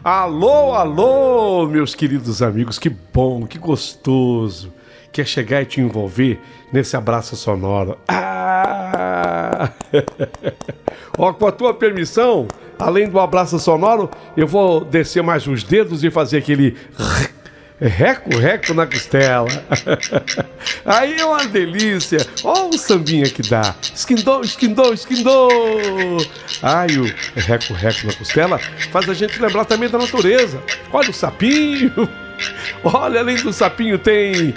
Alô, alô, meus queridos amigos, que bom, que gostoso que é chegar e te envolver nesse abraço sonoro. Ó, com a tua permissão, além do abraço sonoro, eu vou descer mais os dedos e fazer aquele reco na costela. Aí é uma delícia. Ó o sambinha que dá. Esquindou. Ai, o reco na costela faz a gente lembrar também da natureza. Olha o sapinho. Olha, além do sapinho tem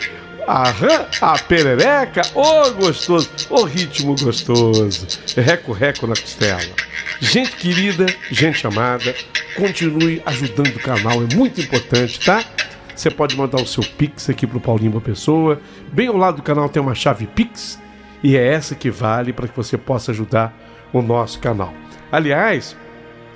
a rã, a perereca. Ô, gostoso. Ô, ritmo gostoso. Reco na costela. Gente querida, gente amada, continue ajudando o canal. É muito importante, tá? Você pode mandar o seu Pix aqui pro Paulinho Boa Pessoa. Bem ao lado do canal tem uma chave Pix e é essa que vale para que você possa ajudar o nosso canal. Aliás,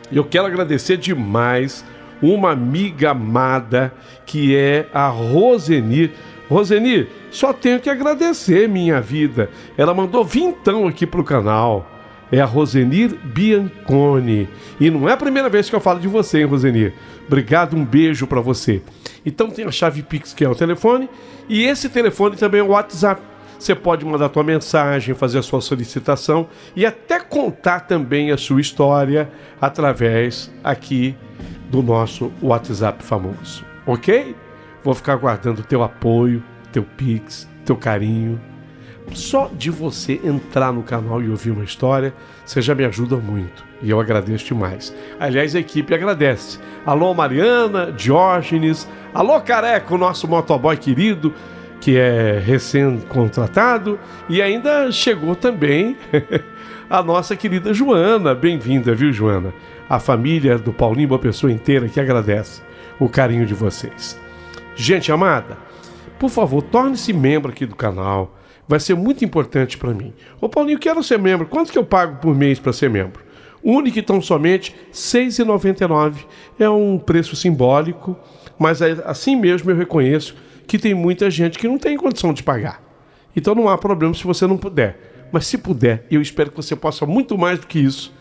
eu quero agradecer demais uma amiga amada que é a Rosenir. Rosenir, só tenho que agradecer, minha vida. Ela mandou vintão aqui pro canal. É a Rosenir Bianconi. E não é a primeira vez que eu falo de você, hein, Rosenir? Obrigado, um beijo para você. Então tem a chave Pix, que é o telefone, e esse telefone também é o WhatsApp. Você pode mandar a tua mensagem, fazer a sua solicitação e até contar também a sua história através aqui do nosso WhatsApp famoso, ok? Vou ficar aguardando o teu apoio, teu Pix, teu carinho. Só de você entrar no canal e ouvir uma história, você já me ajuda muito. E eu agradeço demais. Aliás, a equipe agradece. Alô, Mariana, Diógenes. Alô, Careco, nosso motoboy querido, que é recém-contratado. E ainda chegou também a nossa querida Joana. Bem-vinda, viu, Joana? A família do Paulinho Boa Pessoa inteira que agradece o carinho de vocês. Gente amada, por favor, torne-se membro aqui do canal. Vai ser muito importante para mim. Ô Paulinho, eu quero ser membro. Quanto que eu pago por mês para ser membro? Único e tão somente R$ 6,99. É um preço simbólico, mas assim mesmo eu reconheço que tem muita gente que não tem condição de pagar. Então não há problema se você não puder. Mas se puder, eu espero que você possa muito mais do que isso.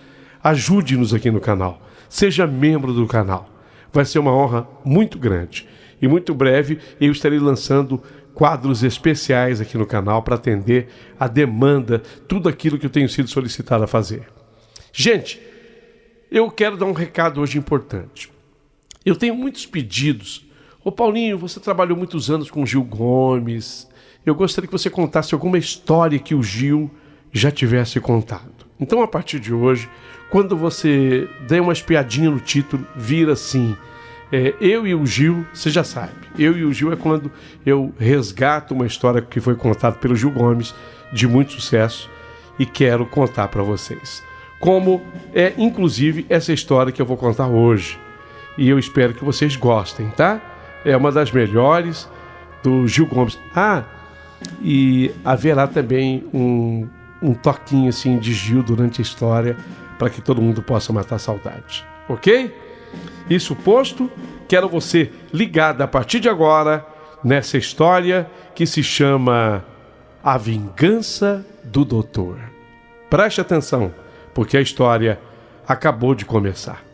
Ajude-nos aqui no canal. Seja membro do canal. Vai ser uma honra muito grande. E muito breve eu estarei lançando quadros especiais aqui no canal para atender a demanda, tudo aquilo que eu tenho sido solicitado a fazer. Gente, eu quero dar um recado hoje importante. Eu tenho muitos pedidos. Ô Paulinho, você trabalhou muitos anos com o Gil Gomes. Eu gostaria que você contasse alguma história que o Gil já tivesse contado. Então, a partir de hoje, quando você der uma espiadinha no título, vira assim... eu e o Gil, você já sabe. Eu e o Gil é quando eu resgato uma história que foi contada pelo Gil Gomes, de muito sucesso, e quero contar para vocês. Como é, inclusive, essa história que eu vou contar hoje. E eu espero que vocês gostem, tá? É uma das melhores do Gil Gomes. E haverá também um toquinho assim de Gil durante a história, para que todo mundo possa matar a saudade. Ok? Isso posto, quero você ligado a partir de agora nessa história que se chama A Vingança do Doutor. Preste atenção, porque a história acabou de começar.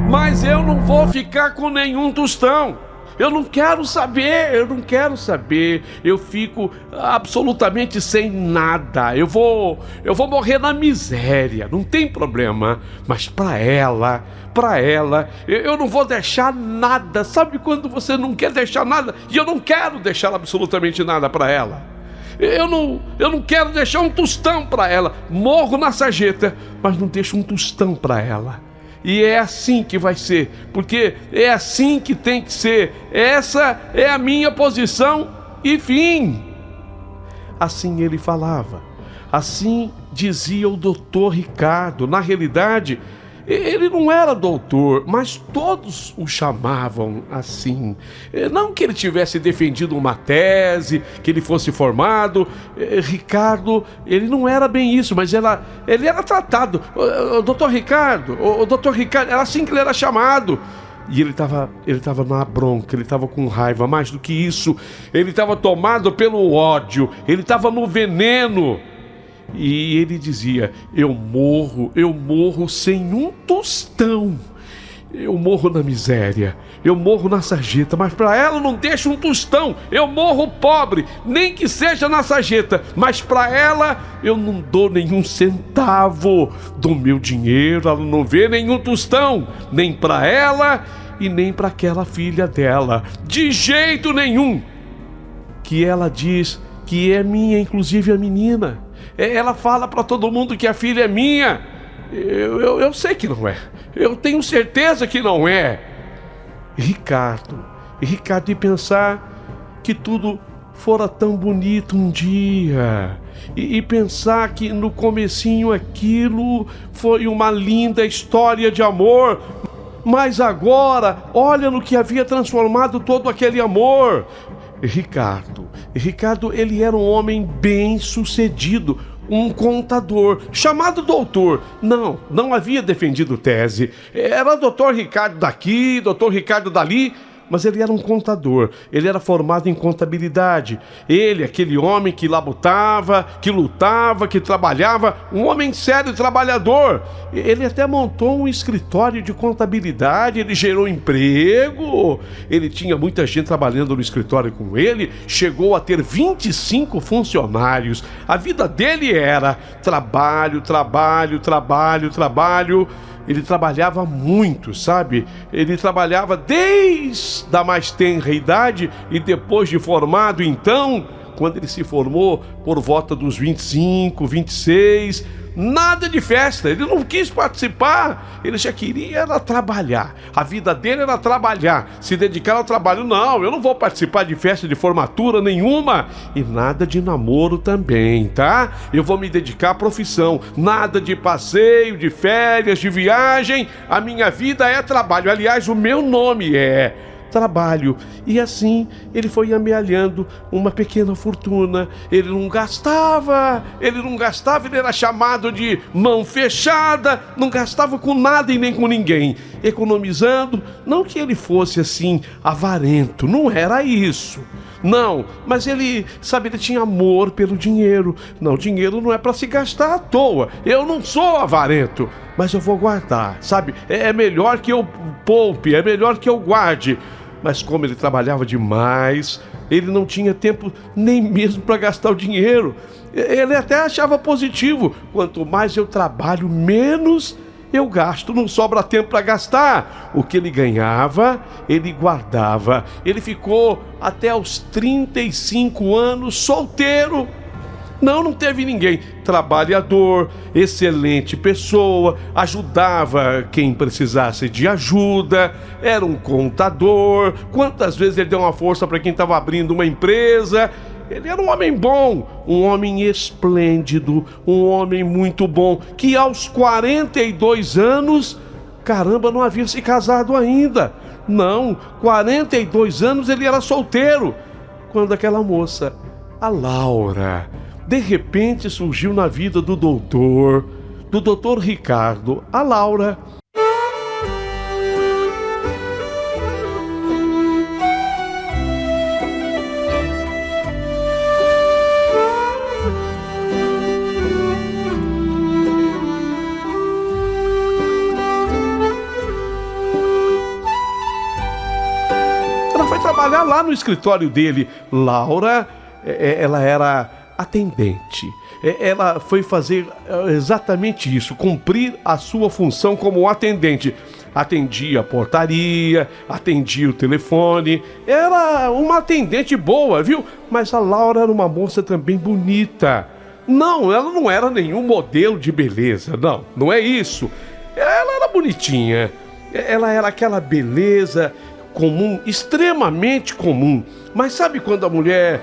Mas eu não vou ficar com nenhum tostão. Eu não quero saber. Eu fico absolutamente sem nada. Eu vou morrer na miséria, não tem problema. Mas para ela, eu não vou deixar nada. Sabe quando você não quer deixar nada? E eu não quero deixar absolutamente nada para ela. Eu não quero deixar um tostão para ela. Morro na sarjeta, mas não deixo um tostão para ela. E é assim que vai ser, porque é assim que tem que ser. Essa é a minha posição e fim. Assim ele falava, assim dizia o doutor Ricardo. Na realidade, Ele não era doutor, mas todos o chamavam assim. Não que ele tivesse defendido uma tese, que ele fosse formado. Ricardo, ele não era bem isso, mas ele era tratado. O doutor Ricardo, o doutor Ricardo, era assim que ele era chamado. E ele estava na bronca, ele estava com raiva. Mais do que isso, ele estava tomado pelo ódio, ele estava no veneno. E ele dizia: eu morro sem um tostão. Eu morro na miséria, eu morro na sarjeta, mas para ela não deixa um tostão. Eu morro pobre, nem que seja na sarjeta, mas para ela eu não dou nenhum centavo do meu dinheiro. Ela não vê nenhum tostão, nem para ela e nem para aquela filha dela, de jeito nenhum. Que ela diz que é minha, inclusive a menina. Ela fala para todo mundo que a filha é minha. Eu sei que não é. Eu tenho certeza que não é. Ricardo, e pensar que tudo fora tão bonito um dia. E pensar que no comecinho aquilo foi uma linda história de amor. Mas agora, olha no que havia transformado todo aquele amor. Ricardo, ele era um homem bem-sucedido, um contador, chamado doutor. Não havia defendido tese. Era doutor Ricardo daqui, doutor Ricardo dali, mas ele era um contador, ele era formado em contabilidade. Ele, aquele homem que labutava, que lutava, que trabalhava, um homem sério e trabalhador. Ele até montou um escritório de contabilidade, ele gerou emprego, ele tinha muita gente trabalhando no escritório com ele, chegou a ter 25 funcionários. A vida dele era trabalho. Ele trabalhava muito, sabe? Ele trabalhava desde a mais tenra idade e depois de formado, então, quando ele se formou, por volta dos 25, 26, nada de festa, ele não quis participar, ele já queria era trabalhar, a vida dele era trabalhar, se dedicar ao trabalho. Não, eu não vou participar de festa de formatura nenhuma e nada de namoro também, tá? Eu vou me dedicar à profissão, nada de passeio, de férias, de viagem, a minha vida é trabalho, aliás, o meu nome é trabalho. E assim ele foi amealhando uma pequena fortuna. Ele não gastava, ele era chamado de mão fechada, não gastava com nada e nem com ninguém, economizando. Não que ele fosse assim avarento, não era isso. Não, mas ele tinha amor pelo dinheiro. Não, dinheiro não é para se gastar à toa. Eu não sou avarento, mas eu vou guardar, sabe? É melhor que eu poupe, é melhor que eu guarde. Mas como ele trabalhava demais, ele não tinha tempo nem mesmo para gastar o dinheiro. Ele até achava positivo: quanto mais eu trabalho, menos eu gasto, não sobra tempo para gastar. O que ele ganhava, ele guardava. Ele ficou até os 35 anos solteiro. Não teve ninguém. Trabalhador, excelente pessoa, ajudava quem precisasse de ajuda, era um contador. Quantas vezes ele deu uma força para quem estava abrindo uma empresa. Ele era um homem bom, um homem esplêndido, um homem muito bom, que aos 42 anos, caramba, não havia se casado ainda. Não, 42 anos ele era solteiro, quando aquela moça, a Laura, de repente surgiu na vida do doutor Ricardo, a Laura. Ela foi trabalhar lá no escritório dele. Laura, ela era atendente. Ela foi fazer exatamente isso, cumprir a sua função como atendente. Atendia a portaria, atendia o telefone. Era uma atendente boa, viu? Mas a Laura era uma moça também bonita. Não, ela não era nenhum modelo de beleza, não é isso. Ela era bonitinha. Ela era aquela beleza comum, extremamente comum. Mas sabe quando a mulher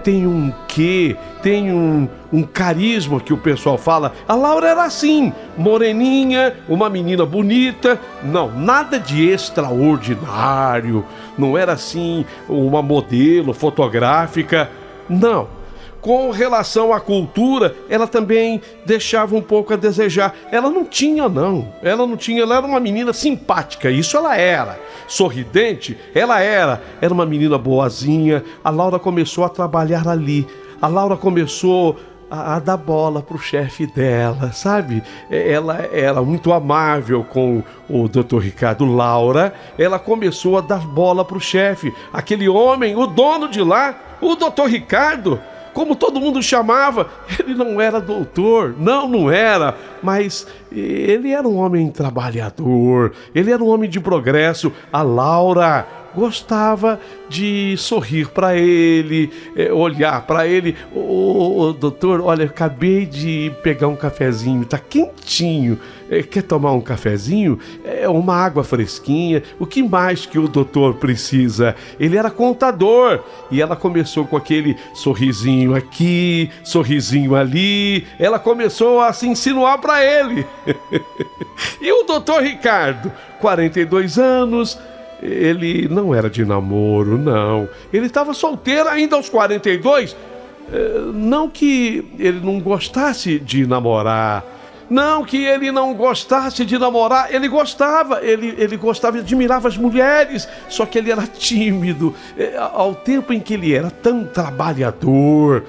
tem um quê, tem um carisma que o pessoal fala? A Laura era assim, moreninha, uma menina bonita. Não, nada de extraordinário. Não era assim uma modelo fotográfica. Não. Com relação à cultura, ela também deixava um pouco a desejar. Ela não tinha, ela era uma menina simpática, isso ela era. Sorridente, ela era uma menina boazinha. A Laura começou a trabalhar ali. A Laura começou a dar bola pro chefe dela, sabe? Ela era muito amável com o Dr. Ricardo. Laura, ela começou a dar bola pro chefe. Aquele homem, o dono de lá, o Dr. Ricardo, como todo mundo chamava, ele não era doutor, não era, mas ele era um homem trabalhador, ele era um homem de progresso. A Laura gostava de sorrir para ele, olhar para ele. Doutor, olha, eu acabei de pegar um cafezinho, tá quentinho. Quer tomar um cafezinho? Uma água fresquinha? O que mais que o doutor precisa? Ele era contador e ela começou com aquele sorrisinho aqui, sorrisinho ali. Ela começou a se insinuar para ele. E o doutor Ricardo, 42 anos, ele não era de namoro, não. Ele estava solteiro ainda aos 42. Não que ele não gostasse de namorar. Não que ele não gostasse de namorar. Ele gostava, ele gostava, admirava as mulheres. Só que ele era tímido. Ao tempo em que ele era tão trabalhador,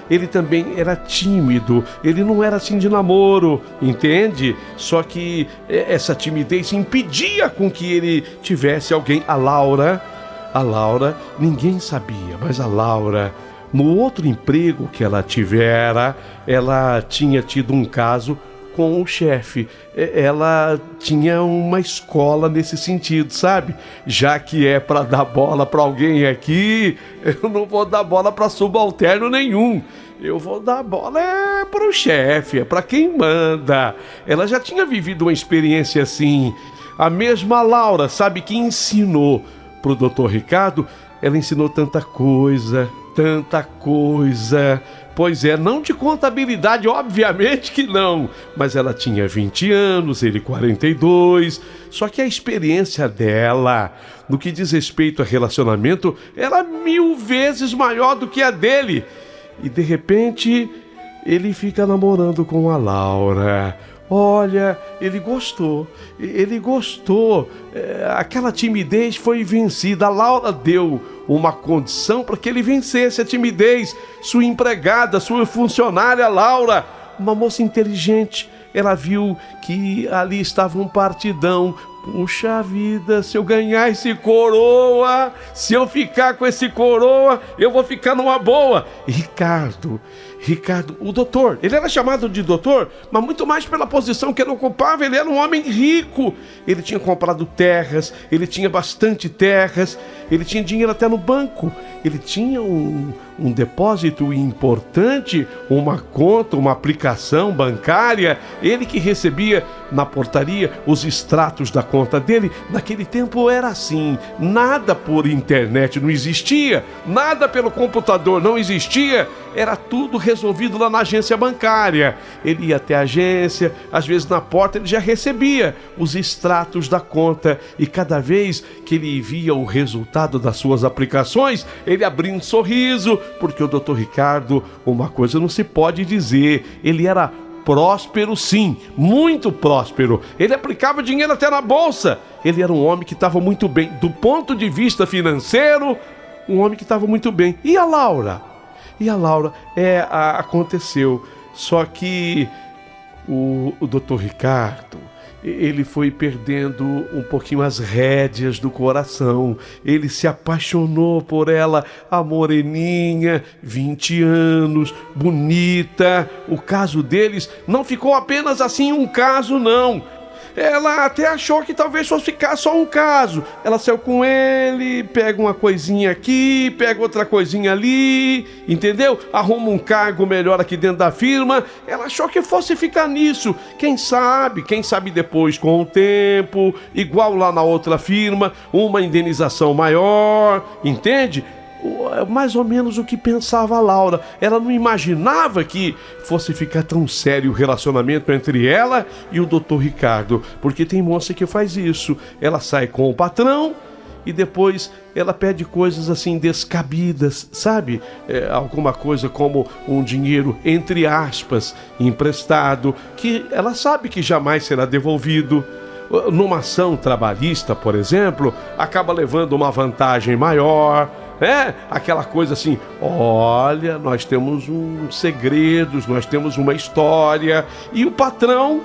ele também era tímido. Ele não era assim de namoro, entende? Só que essa timidez impedia com que ele tivesse alguém. A Laura, ninguém sabia, mas a Laura, no outro emprego que ela tivera, ela tinha tido um caso com o chefe. Ela tinha uma escola nesse sentido, sabe? Já que é para dar bola para alguém aqui, eu não vou dar bola para subalterno nenhum. Eu vou dar bola para o chefe, para quem manda. Ela já tinha vivido uma experiência assim. A mesma Laura, sabe, que ensinou para o Dr. Ricardo. Ela ensinou tanta coisa. Pois é, não de contabilidade, obviamente que não. Mas ela tinha 20 anos, ele 42. Só que a experiência dela, no que diz respeito a relacionamento, era 1000 vezes maior do que a dele. E de repente, ele fica namorando com a Laura. Olha, ele gostou. Aquela timidez foi vencida. A Laura deu uma condição para que ele vencesse a timidez. Sua empregada, sua funcionária, Laura, uma moça inteligente, ela viu que ali estava um partidão. Puxa vida, se eu ganhar esse coroa, se eu ficar com esse coroa, eu vou ficar numa boa. Ricardo, o doutor, ele era chamado de doutor, mas muito mais pela posição que ele ocupava. Ele era um homem rico. Ele tinha comprado terras, ele tinha bastante terras, ele tinha dinheiro até no banco. Ele tinha um depósito importante, uma conta, uma aplicação bancária. Ele que recebia na portaria os extratos da conta dele. Naquele tempo era assim, nada por internet não existia, nada pelo computador não existia, era tudo resolvido lá na agência bancária. Ele ia até a agência, às vezes na porta ele já recebia os extratos da conta, e cada vez que ele via o resultado das suas aplicações, ele abria um sorriso, porque o Dr. Ricardo, uma coisa não se pode dizer, ele era próspero sim, muito próspero. Ele aplicava dinheiro até na bolsa. Ele era um homem que estava muito bem, do ponto de vista financeiro, um homem que estava muito bem. E a Laura? Aconteceu. Só que o Dr. Ricardo, ele foi perdendo um pouquinho as rédeas do coração. Ele se apaixonou por ela, a moreninha, 20 anos, bonita. O caso deles não ficou apenas assim um caso, não. Ela até achou que talvez fosse ficar só um caso. Ela saiu com ele, pega uma coisinha aqui, pega outra coisinha ali, entendeu? Arruma um cargo melhor aqui dentro da firma. Ela achou que fosse ficar nisso. Quem sabe depois, com o tempo, igual lá na outra firma, uma indenização maior, entende? Mais ou menos o que pensava a Laura. Ela não imaginava que fosse ficar tão sério o relacionamento entre ela e o Dr. Ricardo, porque tem moça que faz isso. Ela sai com o patrão e depois ela pede coisas assim descabidas, sabe? Alguma coisa como um dinheiro, entre aspas, emprestado, que ela sabe que jamais será devolvido. Numa ação trabalhista, por exemplo, acaba levando uma vantagem maior. Aquela coisa assim, olha, nós temos uns segredos, nós temos uma história, e o patrão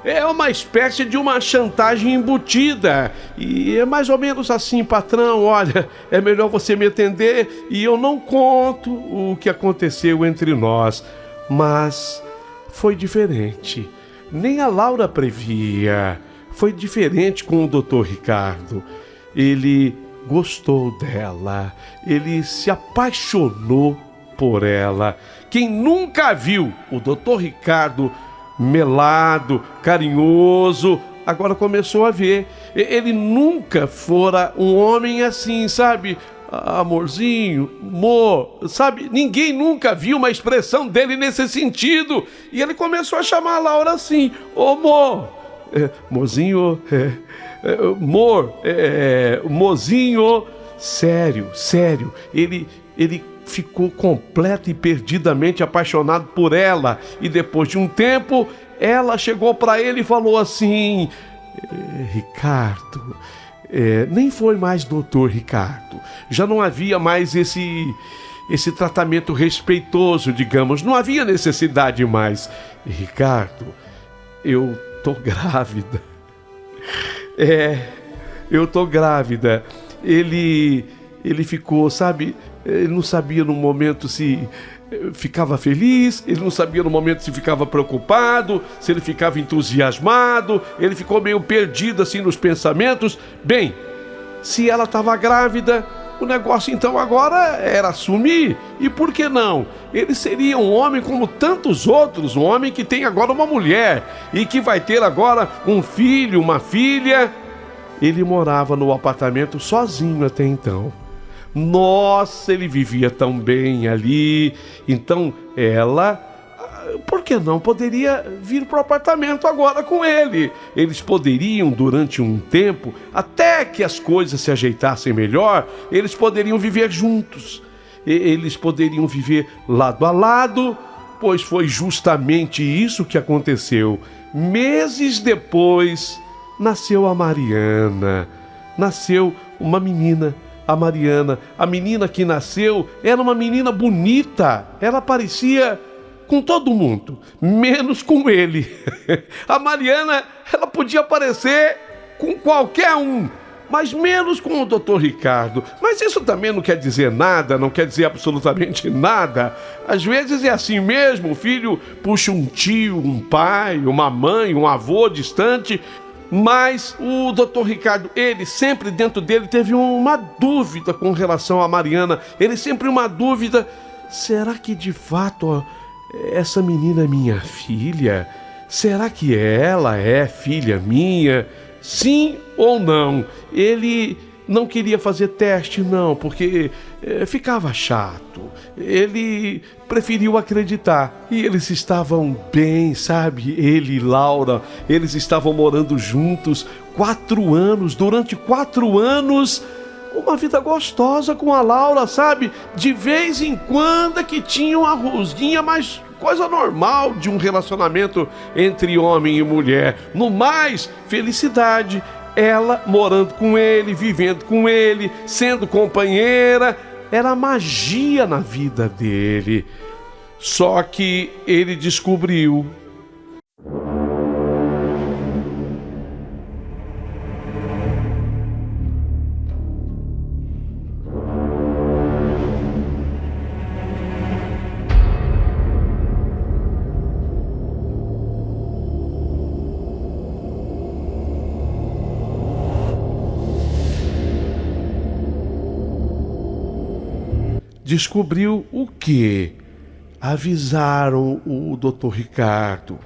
é uma espécie de uma chantagem embutida, e é mais ou menos assim: patrão, olha, é melhor você me atender e eu não conto o que aconteceu entre nós. Mas foi diferente, nem a Laura previa. Foi diferente com o Dr. Ricardo. Ele gostou dela, ele se apaixonou por ela. Quem nunca viu o Dr. Ricardo melado, carinhoso, agora começou a ver. Ele nunca fora um homem assim, sabe? Amorzinho, amor, sabe? Ninguém nunca viu uma expressão dele nesse sentido. E ele começou a chamar a Laura assim: ô amor, mozinho, mozinho, sério. Ele ficou completo e perdidamente apaixonado por ela. E depois de um tempo, ela chegou para ele e falou assim: Ricardo, nem foi mais doutor Ricardo. Já não havia mais esse tratamento respeitoso, digamos. Não havia necessidade mais. Ricardo, eu tô grávida. Eu tô grávida. Ele ficou, sabe? Ele não sabia no momento se ficava feliz, ele não sabia no momento se ficava preocupado, se ele ficava entusiasmado. Ele ficou meio perdido assim nos pensamentos. Bem, se ela estava grávida, o negócio então agora era assumir. E por que não? Ele seria um homem como tantos outros, um homem que tem agora uma mulher e que vai ter agora um filho, uma filha. Ele morava no apartamento sozinho até então. Nossa, ele vivia tão bem ali. Então ela, por que não, poderia vir para o apartamento agora com ele. Eles poderiam, durante um tempo, até que as coisas se ajeitassem melhor, eles poderiam viver juntos. Eles poderiam viver lado a lado, pois foi justamente isso que aconteceu. Meses depois, nasceu a Mariana. Nasceu uma menina, a Mariana. A menina que nasceu era uma menina bonita. Ela parecia com todo mundo, menos com ele. A Mariana, ela podia parecer com qualquer um, mas menos com o Dr. Ricardo. Mas isso também não quer dizer nada, não quer dizer absolutamente nada. Às vezes é assim mesmo: o filho puxa um tio, um pai, uma mãe, um avô distante. Mas o Dr. Ricardo, ele sempre dentro dele teve uma dúvida com relação a Mariana. Ele sempre uma dúvida: será que de fato essa menina é minha filha? Será que ela é filha minha? Sim ou não? Ele não queria fazer teste, não, porque ficava chato. Ele preferiu acreditar. E eles estavam bem, sabe? Ele e Laura, eles estavam morando juntos 4 anos. Durante 4 anos, uma vida gostosa com a Laura, sabe? De vez em quando que tinha uma rusguinha, mas coisa normal de um relacionamento entre homem e mulher. No mais, felicidade. Ela morando com ele, vivendo com ele, sendo companheira. Era magia na vida dele. Só que ele descobriu. descobriu o quê? Avisaram o doutor Ricardo,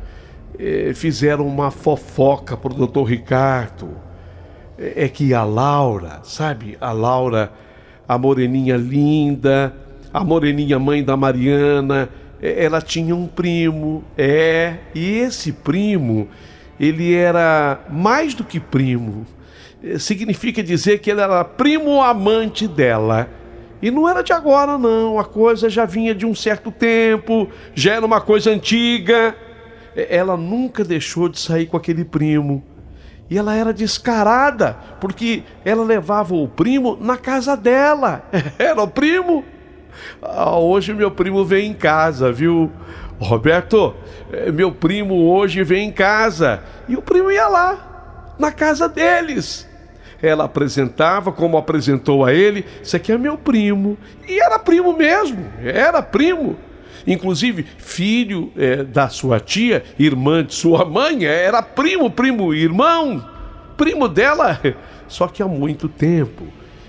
fizeram uma fofoca pro doutor Ricardo. É que a Laura, sabe? A Laura, a moreninha linda, a moreninha mãe da Mariana, ela tinha um primo, e esse primo, ele era mais do que primo. Significa dizer que ele era primo amante dela. E não era de agora, não. A coisa já vinha de um certo tempo, já era uma coisa antiga. Ela nunca deixou de sair com aquele primo. E ela era descarada, porque ela levava o primo na casa dela. Era o primo. Hoje meu primo vem em casa, viu? Roberto, meu primo hoje vem em casa. E o primo ia lá, na casa deles. Ela apresentava, como apresentou a ele, isso aqui é meu primo. E era primo mesmo, era primo. Inclusive, filho da sua tia, irmã de sua mãe, era primo, irmão, primo dela. Só que há muito tempo,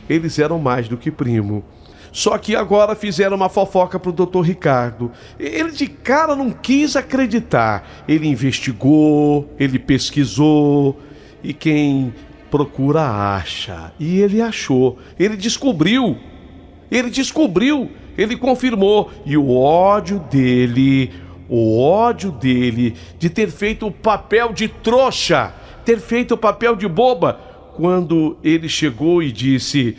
eles eram mais do que primo. Só que agora fizeram uma fofoca pro doutor Ricardo. Ele de cara não quis acreditar. Ele investigou, ele pesquisou, e quem procura acha. E ele achou, ele descobriu, ele confirmou. E o ódio dele de ter feito o papel de trouxa, ter feito o papel de boba, quando ele chegou e disse: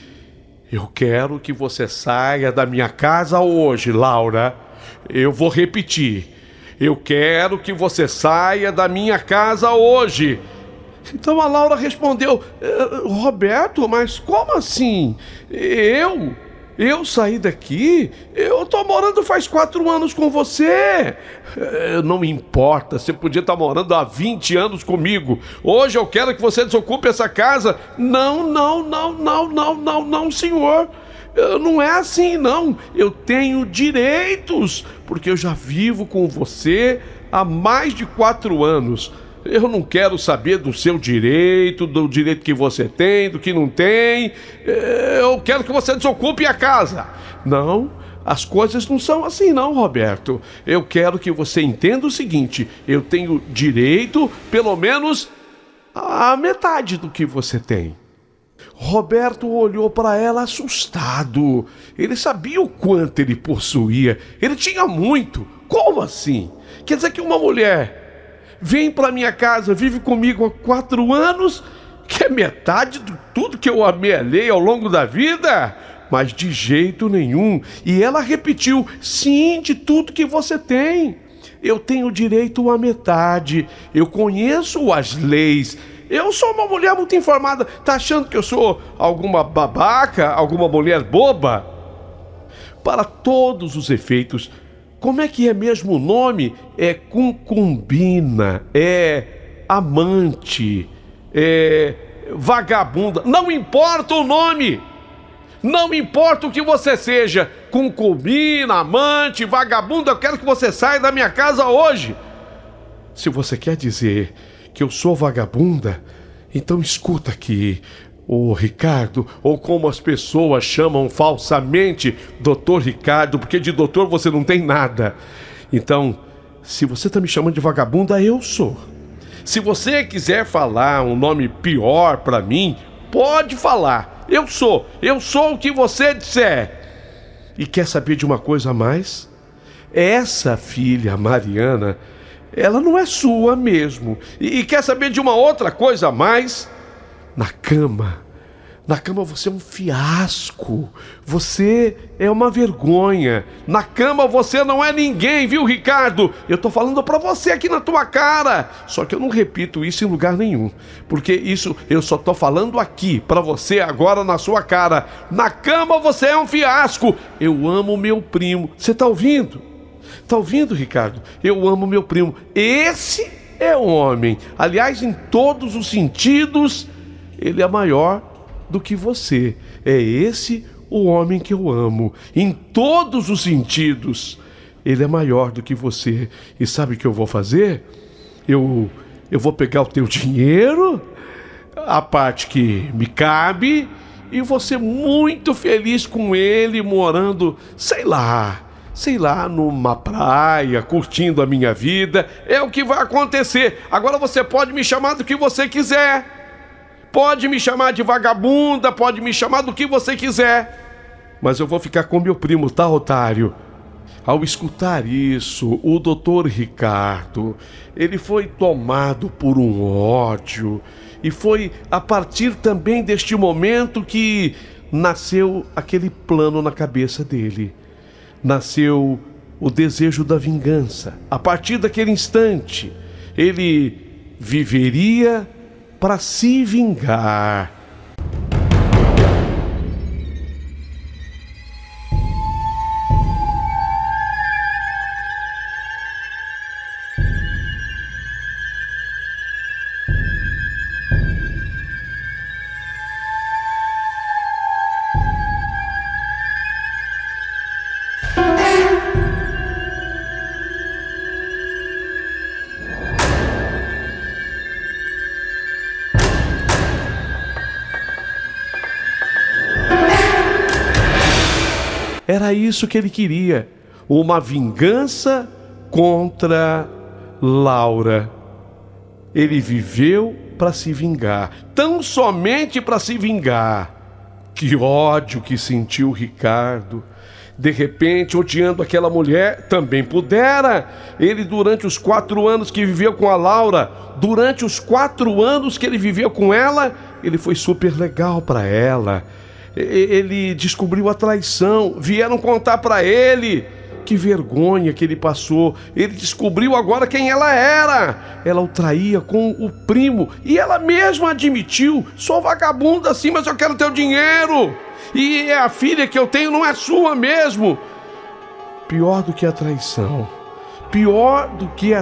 eu quero que você saia da minha casa hoje, Laura. Eu vou repetir. Eu quero que você saia da minha casa hoje. Então a Laura respondeu: Roberto, mas como assim? Eu saí daqui? Eu tô morando faz 4 anos com você. Não me importa, você podia estar morando há 20 anos comigo. Hoje eu quero que você desocupe essa casa. Não, senhor. Não é assim, não. Eu tenho direitos, porque eu já vivo com você há mais de 4 anos. Eu não quero saber do seu direito, do direito que você tem, do que não tem. Eu quero que você desocupe a casa. Não, as coisas não são assim não, Roberto. Eu quero que você entenda o seguinte: eu tenho direito, pelo menos, a metade do que você tem. Roberto olhou para ela assustado. Ele sabia o quanto ele possuía. Ele tinha muito. Como assim? Quer dizer que uma mulher vem para minha casa, vive comigo há 4 anos, que é metade de tudo que eu amealhei ao longo da vida? Mas de jeito nenhum. E ela repetiu: sim, de tudo que você tem. Eu tenho direito à metade. Eu conheço as leis. Eu sou uma mulher muito informada. Tá achando que eu sou alguma babaca, alguma mulher boba? Para todos os efeitos, como é que é mesmo o nome? É concubina, é amante, é vagabunda. Não importa o nome, não importa o que você seja, concubina, amante, vagabunda, eu quero que você saia da minha casa hoje. Se você quer dizer que eu sou vagabunda, então escuta aqui, ô Ricardo, ou como as pessoas chamam falsamente, doutor Ricardo, porque de doutor você não tem nada. Então, se você tá me chamando de vagabunda, eu sou. Se você quiser falar um nome pior pra mim, pode falar. Eu sou o que você disser. E quer saber de uma coisa a mais? Essa filha, Mariana, ela não é sua mesmo. E quer saber de uma outra coisa a mais? Na cama você é um fiasco. Você é uma vergonha. Na cama você não é ninguém, viu, Ricardo? Eu tô falando pra você aqui na tua cara. Só que eu não repito isso em lugar nenhum, porque isso eu só tô falando aqui pra você agora na sua cara. Na cama você é um fiasco. Eu amo meu primo. Você tá ouvindo? Tá ouvindo, Ricardo? Eu amo meu primo. Esse é um homem. Aliás, em todos os sentidos, ele é maior do que você. É esse o homem que eu amo. Em todos os sentidos, ele é maior do que você. E sabe o que eu vou fazer? Eu vou pegar o teu dinheiro, a parte que me cabe, e vou ser muito feliz com ele morando, sei lá, numa praia, curtindo a minha vida. É o que vai acontecer. Agora você pode me chamar do que você quiser. Pode me chamar de vagabunda, pode me chamar do que você quiser. Mas eu vou ficar com meu primo, tá, otário? Ao escutar isso, o doutor Ricardo, ele foi tomado por um ódio. E foi a partir também deste momento que nasceu aquele plano na cabeça dele. Nasceu o desejo da vingança. A partir daquele instante, ele viveria para se vingar. Era isso que ele queria, uma vingança contra Laura. Ele viveu para se vingar, tão somente para se vingar. Que ódio que sentiu o Ricardo. De repente, odiando aquela mulher, também pudera. Ele, durante os 4 anos que viveu com a Laura, durante os 4 anos que ele viveu com ela, ele foi super legal para ela. Ele descobriu a traição, vieram contar para ele. Que vergonha que ele passou. Ele descobriu agora quem ela era. Ela o traía com o primo e ela mesma admitiu: sou vagabunda sim, mas eu quero teu dinheiro. E a filha que eu tenho não é sua mesmo. Pior do que a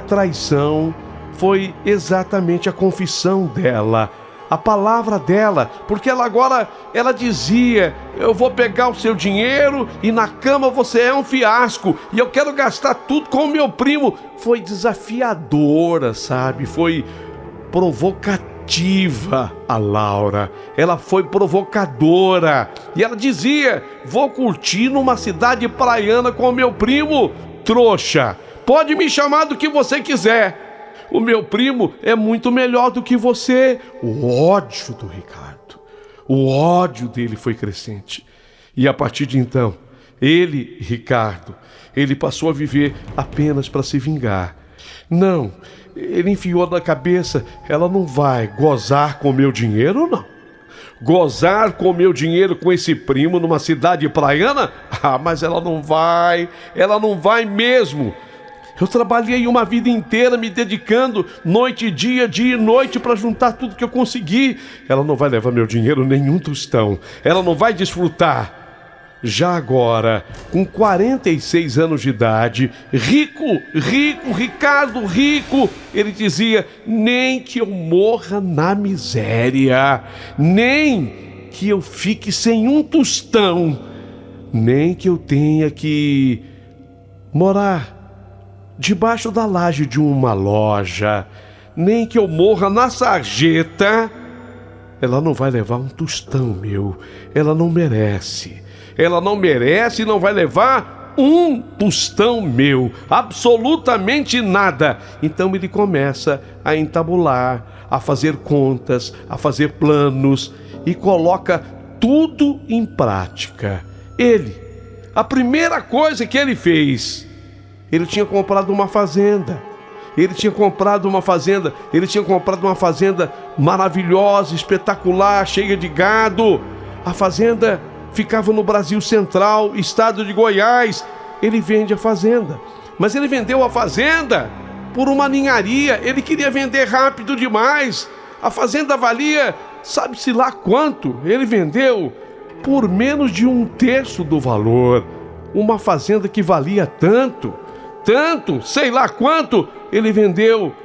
traição, foi exatamente a confissão dela. A palavra dela, porque ela dizia: eu vou pegar o seu dinheiro e na cama você é um fiasco e eu quero gastar tudo com o meu primo. Foi desafiadora, sabe? Foi provocativa a Laura. Ela foi provocadora e ela dizia: vou curtir numa cidade praiana com o meu primo. Trouxa, pode me chamar do que você quiser. O meu primo é muito melhor do que você. O ódio do Ricardo, o ódio dele foi crescente. E a partir de então, Ricardo, ele passou a viver apenas para se vingar. Não, ele enfiou na cabeça: ela não vai gozar com meu dinheiro, não. Gozar com meu dinheiro com esse primo numa cidade praiana? Mas ela não vai mesmo. Eu trabalhei uma vida inteira me dedicando noite e dia e noite para juntar tudo que eu consegui. Ela não vai levar meu dinheiro nenhum tostão. Ela não vai desfrutar. Já agora, com 46 anos de idade, Ricardo rico, ele dizia: nem que eu morra na miséria, nem que eu fique sem um tostão, nem que eu tenha que morar debaixo da laje de uma loja, nem que eu morra na sarjeta. Ela não vai levar um tostão meu. Ela não merece e não vai levar um tostão meu, absolutamente nada. Então ele começa a entabular, a fazer contas, a fazer planos e coloca tudo em prática. A primeira coisa que ele fez, ele tinha comprado uma fazenda. Ele tinha comprado uma fazenda maravilhosa, espetacular, cheia de gado. A fazenda ficava no Brasil Central, estado de Goiás. Ele vende a fazenda, mas ele vendeu a fazenda por uma ninharia. Ele queria vender rápido demais. A fazenda valia, sabe-se lá quanto. Ele vendeu por menos de 1/3 do valor. Uma fazenda que valia tanto, sei lá quanto, ele vendeu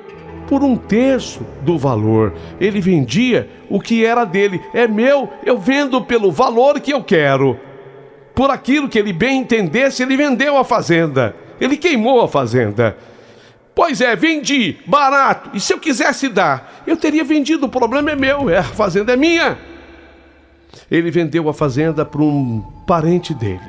por 1/3 do valor. Ele vendia o que era dele. É meu, eu vendo pelo valor que eu quero. Por aquilo que ele bem entendesse, ele vendeu a fazenda. Ele queimou a fazenda. Pois é, vendi barato. E se eu quisesse dar, eu teria vendido. O problema é meu, a fazenda é minha. Ele vendeu a fazenda para um parente dele.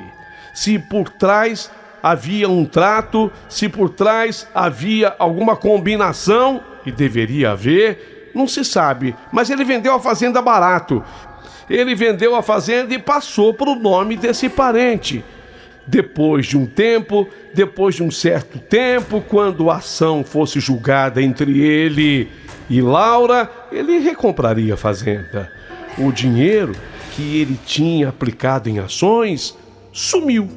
Se por trás havia um trato, se por trás havia alguma combinação, e deveria haver, não se sabe, mas ele vendeu a fazenda barato. Ele vendeu a fazenda e passou para o nome desse parente. Depois de um certo tempo, quando a ação fosse julgada entre ele e Laura, ele recompraria a fazenda. O dinheiro que ele tinha aplicado em ações sumiu.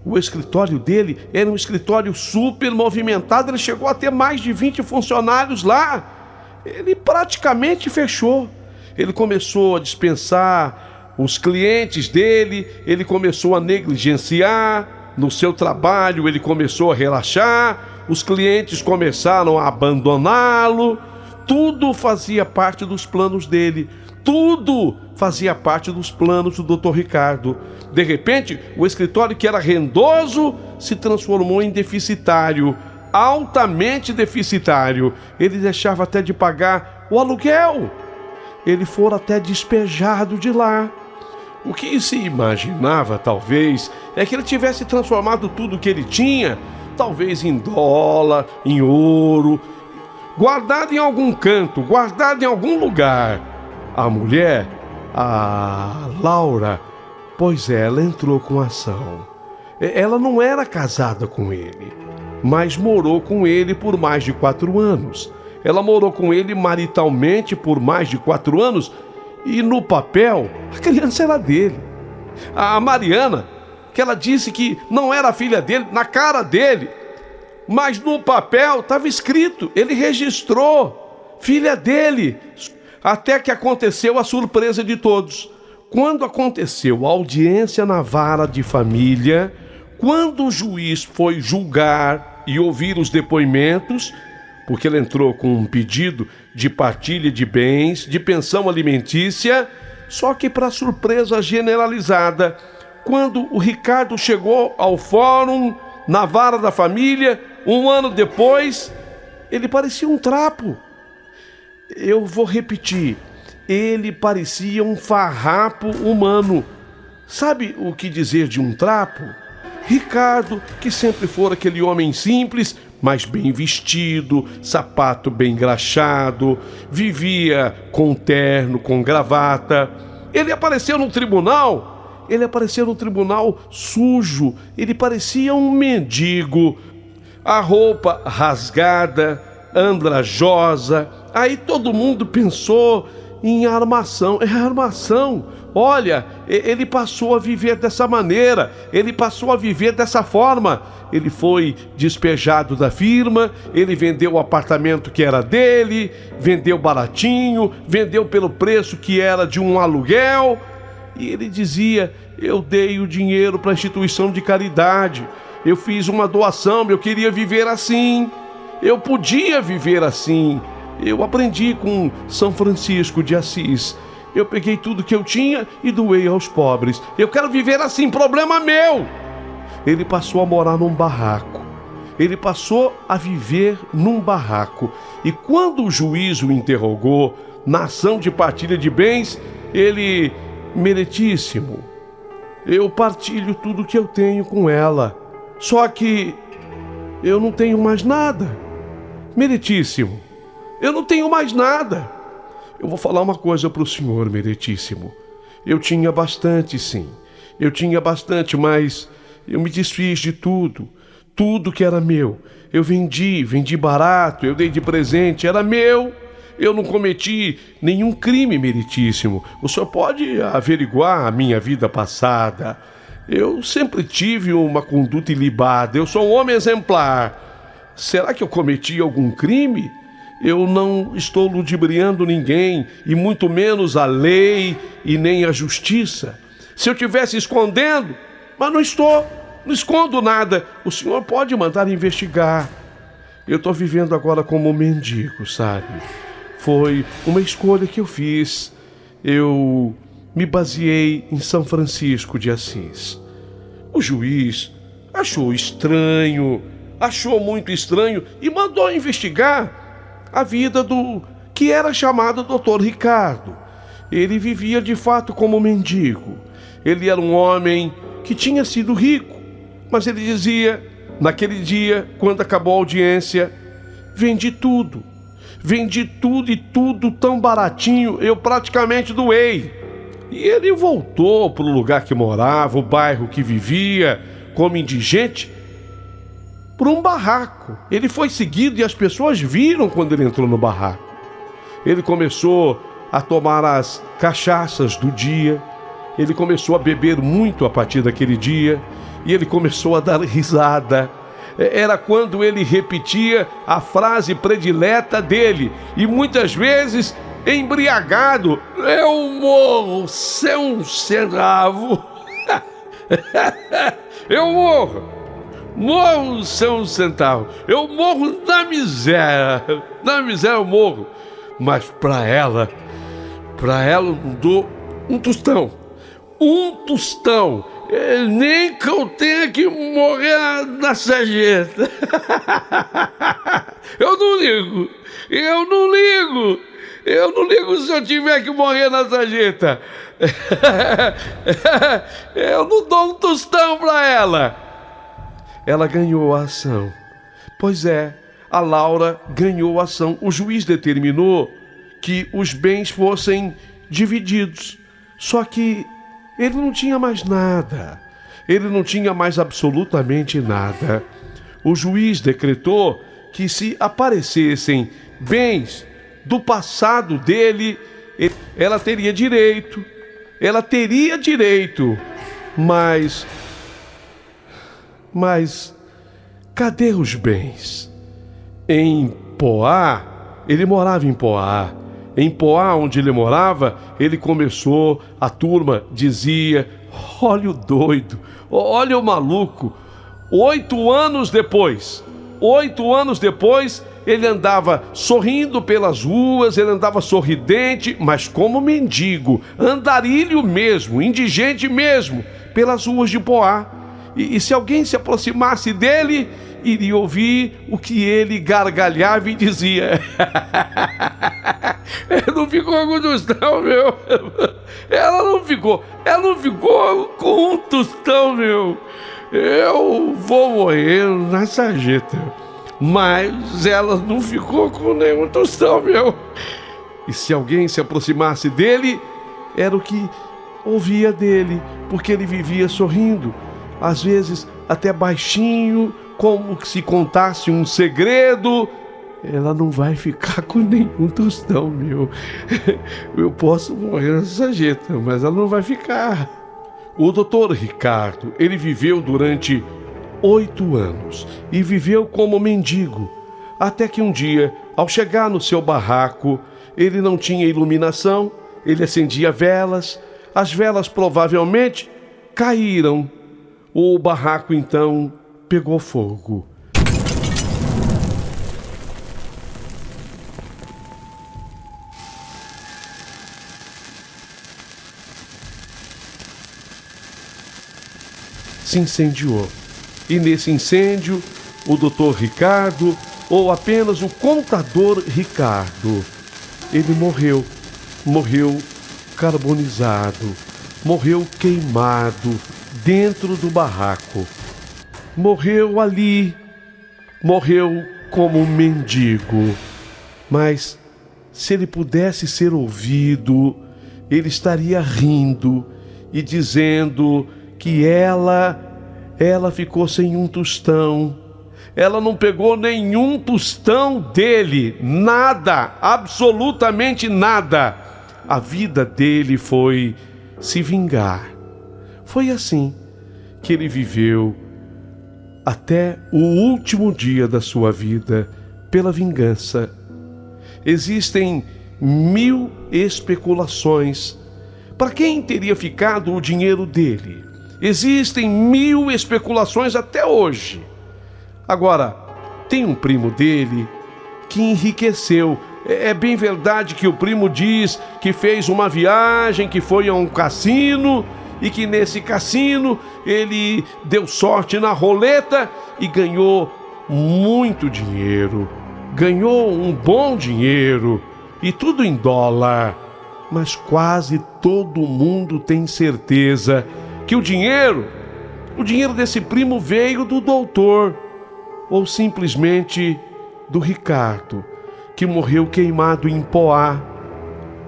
O escritório dele era um escritório super movimentado, ele chegou a ter mais de 20 funcionários lá. Ele praticamente fechou. Ele começou a dispensar os clientes dele, ele começou a negligenciar no seu trabalho, ele começou a relaxar, os clientes começaram a abandoná-lo. Tudo fazia parte dos planos dele. Tudo fazia parte dos planos do Dr. Ricardo. De repente, o escritório que era rendoso se transformou em deficitário, altamente deficitário. Ele deixava até de pagar o aluguel. Ele fora até despejado de lá. O que se imaginava, talvez, é que ele tivesse transformado tudo que ele tinha, talvez em dólar, em ouro, guardado em algum canto, guardado em algum lugar. A mulher, a Laura, pois ela entrou com ação. Ela não era casada com ele, mas morou com ele por mais de 4 anos. Ela morou com ele maritalmente por mais de 4 anos e no papel a criança era dele. A Mariana, que ela disse que não era filha dele, na cara dele, mas no papel estava escrito, ele registrou, filha dele. Até que aconteceu a surpresa de todos. Quando aconteceu a audiência na vara de família, quando o juiz foi julgar e ouvir os depoimentos, porque ele entrou com um pedido de partilha de bens, de pensão alimentícia, só que para surpresa generalizada, quando o Ricardo chegou ao fórum, na vara da família, 1 ano depois, ele parecia um trapo. Eu vou repetir, ele parecia um farrapo humano. Sabe o que dizer de um trapo? Ricardo, que sempre fora aquele homem simples, mas bem vestido, sapato bem engraxado, vivia com terno, com gravata. Ele apareceu no tribunal sujo, ele parecia um mendigo, a roupa rasgada, andrajosa. Aí todo mundo pensou em armação. É armação. Olha, ele passou a viver dessa maneira, ele passou a viver dessa forma. Ele foi despejado da firma, ele vendeu o apartamento que era dele, vendeu baratinho, vendeu pelo preço que era de um aluguel. E ele dizia: eu dei o dinheiro para a instituição de caridade, eu fiz uma doação, eu queria viver assim, eu podia viver assim. Eu aprendi com São Francisco de Assis. Eu peguei tudo que eu tinha e doei aos pobres. Eu quero viver assim, problema meu. Ele passou a morar num barraco. Ele passou a viver num barraco. E quando o juiz o interrogou na ação de partilha de bens, ele: meritíssimo, eu partilho tudo que eu tenho com ela. Só que eu não tenho mais nada. Meritíssimo, eu não tenho mais nada. Eu vou falar uma coisa para o senhor, meritíssimo. Eu tinha bastante, sim. Eu tinha bastante, mas eu me desfiz de tudo. Tudo que era meu. Eu vendi barato, eu dei de presente, era meu. Eu não cometi nenhum crime, meritíssimo. O senhor pode averiguar a minha vida passada. Eu sempre tive uma conduta ilibada. Eu sou um homem exemplar. Será que eu cometi algum crime? Eu não estou ludibriando ninguém, e muito menos a lei e nem a justiça. Se eu estivesse escondendo, mas não estou, não escondo nada. O senhor pode mandar investigar. Eu estou vivendo agora como mendigo, sabe? Foi uma escolha que eu fiz. Eu me baseei em São Francisco de Assis. O juiz achou estranho, achou muito estranho e mandou investigar a vida do que era chamado Dr. Ricardo. ele vivia de fato como mendigo. Ele era um homem que tinha sido rico, mas ele dizia, naquele dia, quando acabou a audiência: vendi tudo e tudo tão baratinho, eu praticamente doei. E ele voltou para o lugar que morava, o bairro que vivia como indigente, por um barraco. Ele foi seguido e as pessoas viram quando ele entrou no barraco. Ele começou a tomar as cachaças do dia, ele começou a beber muito a partir daquele dia, e ele começou a dar risada. Era quando ele repetia a frase predileta dele, e muitas vezes, embriagado: eu morro sem um centavo. Eu morro sem um centavo, eu morro na miséria eu morro, mas para ela eu não dou um tostão, nem que eu tenha que morrer na sarjeta. Eu não ligo se eu tiver que morrer na sarjeta. Eu não dou um tostão para ela. Ela ganhou a ação. Pois é, a Laura ganhou a ação. O juiz determinou que os bens fossem divididos. Só que ele não tinha mais nada. Ele não tinha mais absolutamente nada. O juiz decretou que, se aparecessem bens do passado dele, ela teria direito. Mas cadê os bens? Em Poá, ele morava em Poá. Em Poá, onde ele morava, ele começou, a turma dizia: olha o doido, olha o maluco. 8 anos depois, ele andava sorrindo pelas ruas, ele andava sorridente, mas como mendigo, andarilho mesmo, indigente mesmo, pelas ruas de Poá. E se alguém se aproximasse dele, iria ouvir o que ele gargalhava e dizia: não ficou com tostão, meu. Ela não ficou com um tostão, meu. Eu vou morrer na sarjeta, mas ela não ficou com nenhum tostão, meu. E se alguém se aproximasse dele, era o que ouvia dele, porque ele vivia sorrindo, às vezes até baixinho, como se contasse um segredo. Ela não vai ficar com nenhum tostão, meu. Eu posso morrer nessa sarjeta, mas ela não vai ficar. O doutor Ricardo, ele viveu durante 8 anos e viveu como mendigo, até que um dia, ao chegar no seu barraco, ele não tinha iluminação, ele acendia velas, as velas provavelmente caíram. O barraco então pegou fogo. Se incendiou. E nesse incêndio, o doutor Ricardo, ou apenas o contador Ricardo, ele morreu carbonizado, morreu queimado dentro do barraco. Morreu ali, morreu como um mendigo. Mas se ele pudesse ser ouvido, ele estaria rindo e dizendo que ela ficou sem um tostão. Ela não pegou nenhum tostão dele, nada, absolutamente nada. A vida dele foi se vingar. Foi assim que ele viveu até o último dia da sua vida, pela vingança. Existem 1000 especulações para quem teria ficado o dinheiro dele. Existem 1000 especulações até hoje. Agora, tem um primo dele que enriqueceu. É bem verdade que o primo diz que fez uma viagem, que foi a um cassino, e que nesse cassino ele deu sorte na roleta e ganhou muito dinheiro. Ganhou um bom dinheiro, e tudo em dólar. mas quase todo mundo tem certeza que o dinheiro desse primo veio do doutor, ou simplesmente do Ricardo, que morreu queimado em Poá.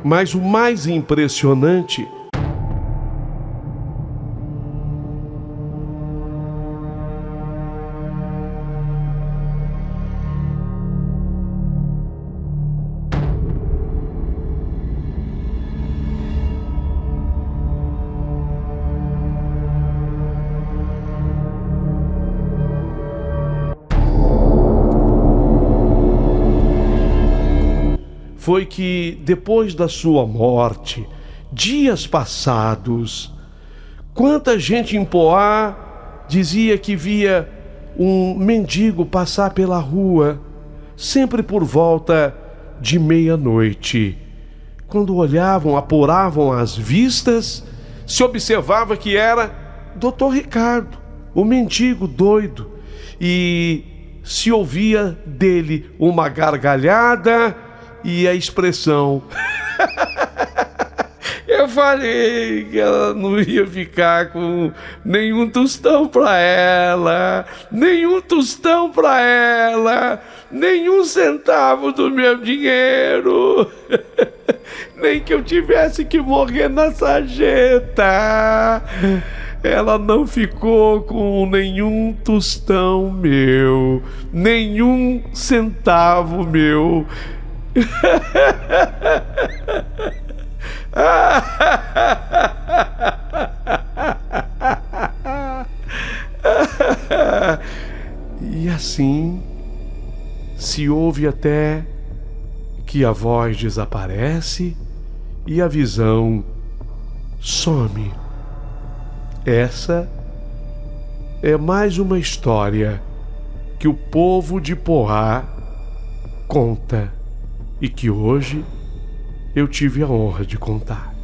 Mas o mais impressionante foi que, depois da sua morte, dias passados, quanta gente em Poá dizia que via um mendigo passar pela rua, sempre por volta de meia-noite. Quando olhavam, apuravam as vistas, se observava que era Dr. Ricardo, o mendigo doido, e se ouvia dele uma gargalhada e a expressão eu falei que ela não ia ficar com nenhum tostão pra ela, nenhum tostão pra ela, nenhum centavo do meu dinheiro, nem que eu tivesse que morrer na sarjeta. Ela não ficou com nenhum tostão meu, nenhum centavo meu. E assim se ouve até que a voz desaparece e a visão some. Essa é mais uma história que o povo de Poá conta e que hoje eu tive a honra de contar.